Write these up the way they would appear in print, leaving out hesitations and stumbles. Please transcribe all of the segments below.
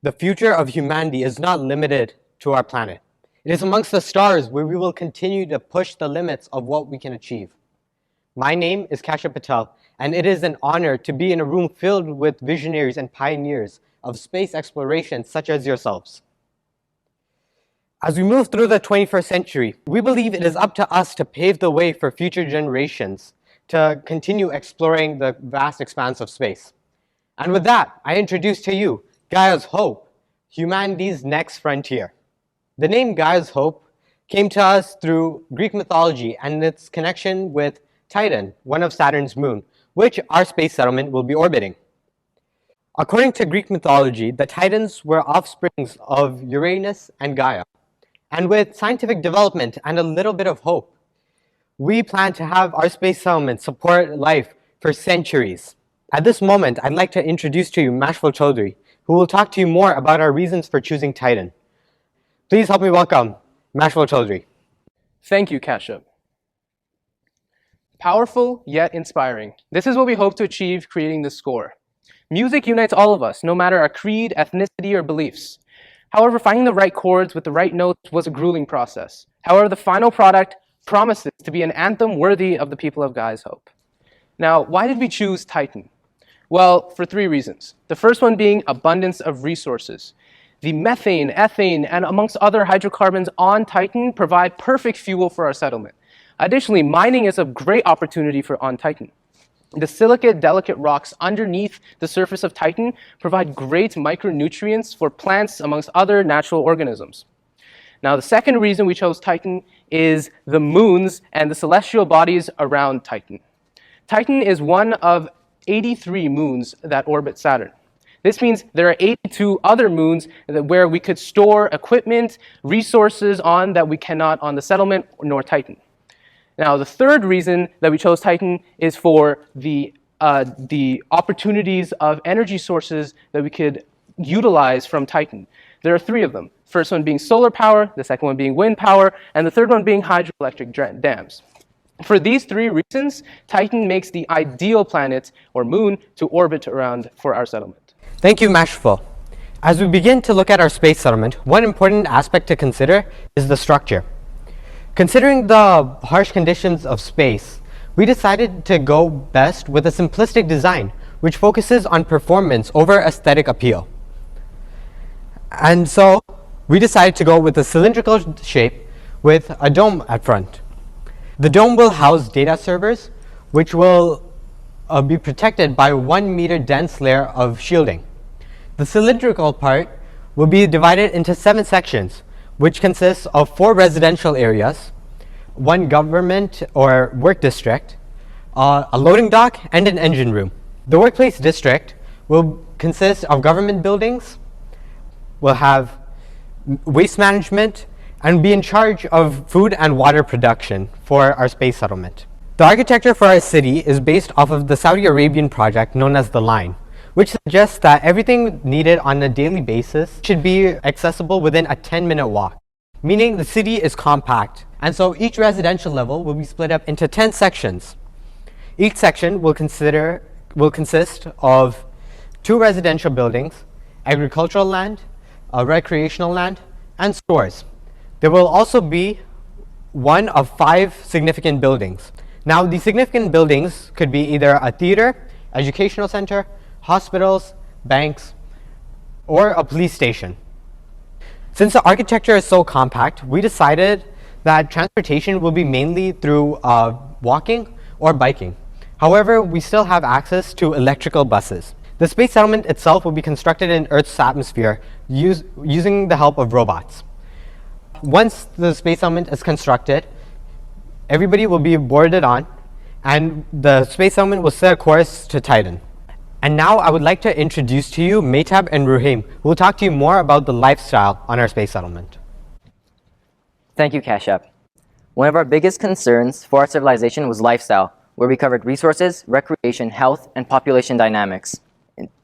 The future of humanity is not limited to our planet. It is amongst the stars where we will continue to push the limits of what we can achieve. My name is Kashyap, and it is an honor to be in a room filled with visionaries and pioneers of space exploration such as yourselves. As we move through the 21st century, we believe it is up to us to pave the way for future generations to continue exploring the vast expanse of space. And with that, I introduce to you Gaia's Hope, humanity's next frontier. The name Gaia's Hope came to us through Greek mythology and its connection with Titan, one of Saturn's moons, which our space settlement will be orbiting. According to Greek mythology, the Titans were offsprings of Uranus and Gaia. And with scientific development and a little bit of hope, we plan to have our space settlement support life for centuries. At this moment, I'd like to introduce to you Mashful Chaudhry, who will talk to you more about our reasons for choosing Titan. Please help me welcome Mashful Chaudhry. Thank you, Kashyap. Powerful yet inspiring. This is what we hope to achieve creating this score. Music unites all of us, no matter our creed, ethnicity, or beliefs. However, finding the right chords with the right notes was a grueling process. However, the final product promises to be an anthem worthy of the people of Gaia's Hope. Now, why did we choose Titan? Well, for three reasons. The first one being abundance of resources. The methane, ethane, and amongst other hydrocarbons on Titan provide perfect fuel for our settlement. Additionally, mining is a great opportunity on Titan. The silicate, delicate rocks underneath the surface of Titan provide great micronutrients for plants amongst other natural organisms. Now, the second reason we chose Titan is the moons and the celestial bodies around Titan. Titan is one of 83 moons that orbit Saturn. This means there are 82 other moons where we could store equipment, resources on that we cannot on the settlement nor Titan. Now, the third reason that we chose Titan is for the opportunities of energy sources that we could utilize from Titan. There are three of them. First one being solar power, the second one being wind power, and the third one being hydroelectric dams. For these three reasons, Titan makes the ideal planet or moon to orbit around for our settlement. Thank you, Mashful. As we begin to look at our space settlement, one important aspect to consider is the structure. Considering the harsh conditions of space, we decided to go best with a simplistic design, which focuses on performance over aesthetic appeal. And so, we decided to go with a cylindrical shape with a dome at front. The dome will house data servers, which will be protected by a 1 meter dense layer of shielding. The cylindrical part will be divided into 7 sections, which consists of 4 residential areas, 1 government or work district, a loading dock, and an engine room. The workplace district will consist of government buildings, will have waste management, and be in charge of food and water production for our space settlement. The architecture for our city is based off of the Saudi Arabian project known as The Line, which suggests that everything needed on a daily basis should be accessible within a 10-minute walk, meaning the city is compact. And so each residential level will be split up into 10 sections. Each section will consist of 2 residential buildings, agricultural land, recreational land, and stores. There will also be 1 of 5 significant buildings. Now, the significant buildings could be either a theater, educational center, hospitals, banks, or a police station. Since the architecture is so compact, we decided that transportation will be mainly through walking or biking. However, we still have access to electrical buses. The space settlement itself will be constructed in Earth's atmosphere using the help of robots. Once the space settlement is constructed, everybody will be boarded on, and the space settlement will set a course to Titan. And now I would like to introduce to you Matei and Ruhaim, who will talk to you more about the lifestyle on our space settlement. Thank you, Kashyap. One of our biggest concerns for our civilization was lifestyle, where we covered resources, recreation, health, and population dynamics.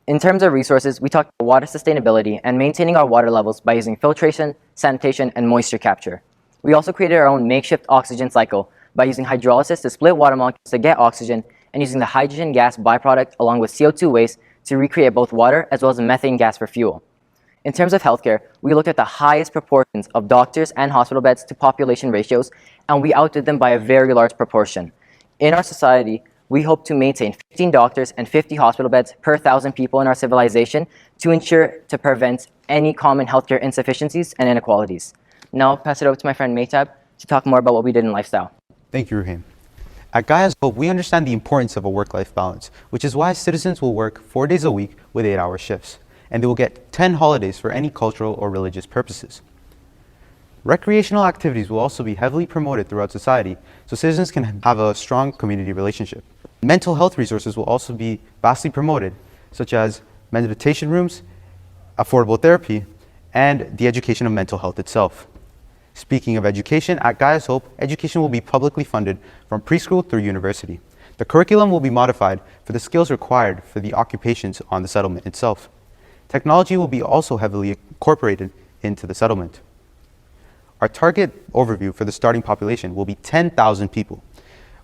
In terms of resources, we talked about water sustainability and maintaining our water levels by using filtration, sanitation, and moisture capture. We also created our own makeshift oxygen cycle by using hydrolysis to split water molecules to get oxygen and using the hydrogen gas byproduct along with CO2 waste to recreate both water as well as methane gas for fuel. In terms of healthcare, we looked at the highest proportions of doctors and hospital beds to population ratios, and we outdid them by a very large proportion. In our society, we hope to maintain 15 doctors and 50 hospital beds per 1,000 people in our civilization to ensure to prevent any common healthcare insufficiencies and inequalities. Now I'll pass it over to my friend Matei to talk more about what we did in lifestyle. Thank you, Ruhaim. At Gaia's Hope, we understand the importance of a work-life balance, which is why citizens will work 4 days a week with 8-hour shifts, and they will get 10 holidays for any cultural or religious purposes. Recreational activities will also be heavily promoted throughout society, so citizens can have a strong community relationship. Mental health resources will also be vastly promoted, such as meditation rooms, affordable therapy, and the education of mental health itself. Speaking of education, at Gaia's Hope, education will be publicly funded from preschool through university. The curriculum will be modified for the skills required for the occupations on the settlement itself. Technology will be also heavily incorporated into the settlement. Our target overview for the starting population will be 10,000 people,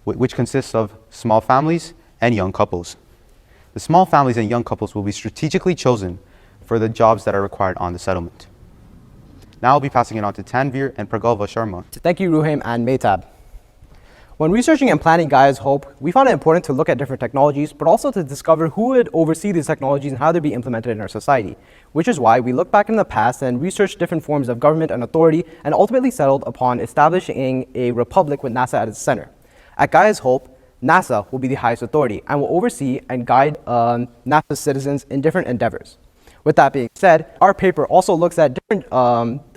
which consists of small families and young couples. The small families and young couples will be strategically chosen for the jobs that are required on the settlement. Now I'll be passing it on to Tanvir and Pragalva Sharma. Thank you, Ruhaim and Matei. When researching and planning Gaia's Hope, we found it important to look at different technologies, but also to discover who would oversee these technologies and how they'd be implemented in our society, which is why we looked back in the past and researched different forms of government and authority and ultimately settled upon establishing a republic with NASA at its center. At Gaia's Hope, NASA will be the highest authority and will oversee and guide NASA's citizens in different endeavors. With that being said, our paper also looks at different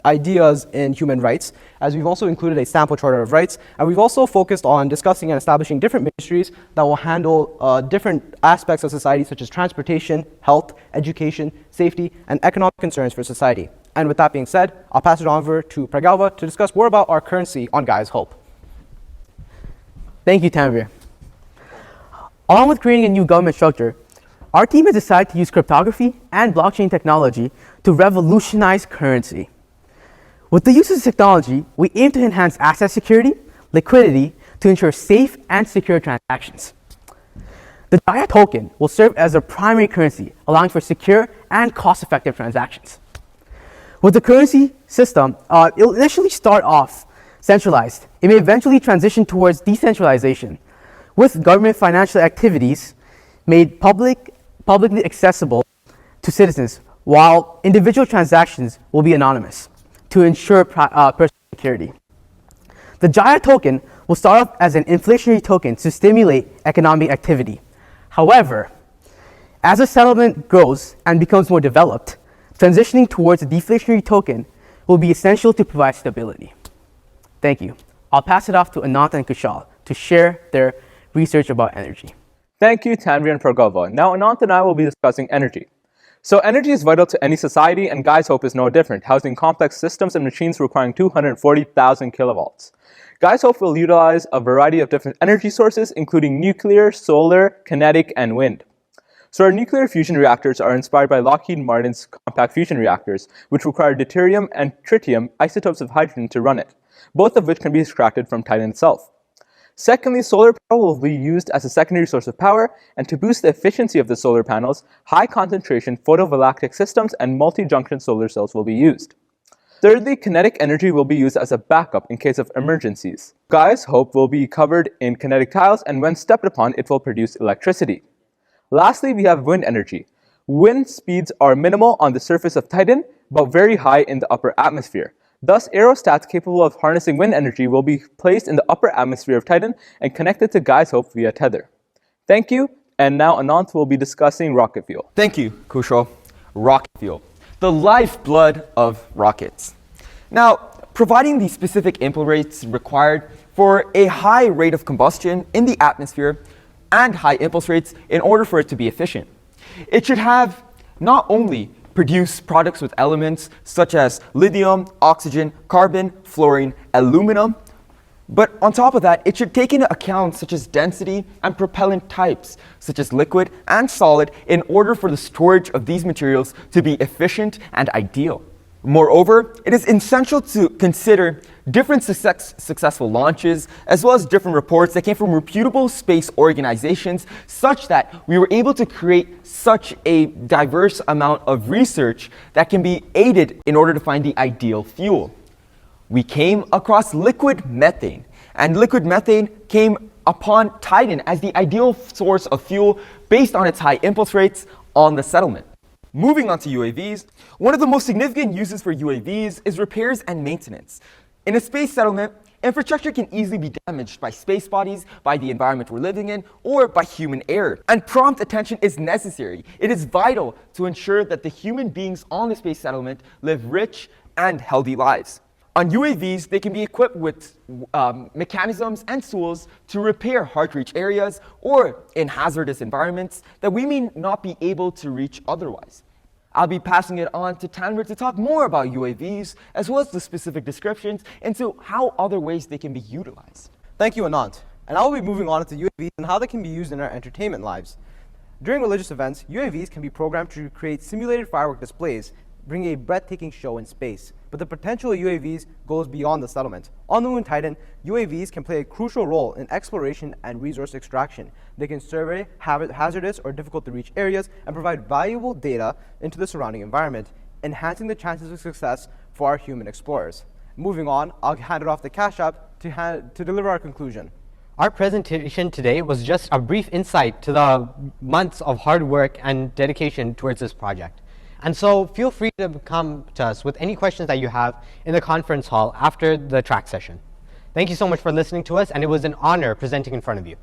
ideas in human rights, as we've also included a sample charter of rights, and we've also focused on discussing and establishing different ministries that will handle different aspects of society, such as transportation, health, education, safety, and economic concerns for society. And with that being said, I'll pass it on over to Pragalva to discuss more about our currency on Gaia's Hope. Thank you, Tanvir. Along with creating a new government structure, our team has decided to use cryptography and blockchain technology to revolutionize currency. With the use of this technology, we aim to enhance asset security, liquidity, to ensure safe and secure transactions. The Gaia token will serve as a primary currency, allowing for secure and cost-effective transactions. With the currency system, it will initially start off centralized. It may eventually transition towards decentralization, with government financial activities made publicly accessible to citizens, while individual transactions will be anonymous to ensure personal security. The Gaia token will start off as an inflationary token to stimulate economic activity. However, as the settlement grows and becomes more developed, transitioning towards a deflationary token will be essential to provide stability. Thank you. I'll pass it off to Anant and Kushal to share their research about energy. Thank you, Tanvir and Pragalva. Now, Anant and I will be discussing energy. So energy is vital to any society, and Gaia's Hope is no different, housing complex systems and machines requiring 240,000 kilovolts. Gaia's Hope will utilize a variety of different energy sources, including nuclear, solar, kinetic, and wind. So our nuclear fusion reactors are inspired by Lockheed Martin's compact fusion reactors, which require deuterium and tritium isotopes of hydrogen to run it, both of which can be extracted from Titan itself. Secondly, solar power will be used as a secondary source of power, and to boost the efficiency of the solar panels, high concentration photovoltaic systems and multi-junction solar cells will be used. Thirdly, kinetic energy will be used as a backup in case of emergencies. Gaia's Hope will be covered in kinetic tiles, and when stepped upon, it will produce electricity. Lastly, we have wind energy. Wind speeds are minimal on the surface of Titan, but very high in the upper atmosphere. Thus, aerostats capable of harnessing wind energy will be placed in the upper atmosphere of Titan and connected to Gaia's Hope via tether. Thank you, and now Anant will be discussing rocket fuel. Thank you, Kushal. Rocket fuel, the lifeblood of rockets. Now, providing the specific input rates required for a high rate of combustion in the atmosphere and high impulse rates in order for it to be efficient. It should have not only produce products with elements such as lithium, oxygen, carbon, fluorine, aluminum, but on top of that, it should take into account such as density and propellant types, such as liquid and solid, in order for the storage of these materials to be efficient and ideal. Moreover, it is essential to consider different successful launches, as well as different reports that came from reputable space organizations, such that we were able to create such a diverse amount of research that can be aided in order to find the ideal fuel. We came across liquid methane, and liquid methane came upon Titan as the ideal source of fuel based on its high impulse rates on the settlement. Moving on to UAVs, one of the most significant uses for UAVs is repairs and maintenance. In a space settlement, infrastructure can easily be damaged by space bodies, by the environment we're living in, or by human error. And prompt attention is necessary. It is vital to ensure that the human beings on the space settlement live rich and healthy lives. On UAVs, they can be equipped with mechanisms and tools to repair hard-to-reach areas or in hazardous environments that we may not be able to reach otherwise. I'll be passing it on to Tanvir to talk more about UAVs, as well as the specific descriptions into how other ways they can be utilized. Thank you, Anant. And I will be moving on to UAVs and how they can be used in our entertainment lives. During religious events, UAVs can be programmed to create simulated firework displays, bringing a breathtaking show in space. But the potential of UAVs goes beyond the settlement. On the Moon Titan, UAVs can play a crucial role in exploration and resource extraction. They can survey hazardous or difficult to reach areas and provide valuable data into the surrounding environment, enhancing the chances of success for our human explorers. Moving on, I'll hand it off to Kashyap to deliver our conclusion. Our presentation today was just a brief insight to the months of hard work and dedication towards this project. And so feel free to come to us with any questions that you have in the conference hall after the track session. Thank you so much for listening to us, and it was an honor presenting in front of you.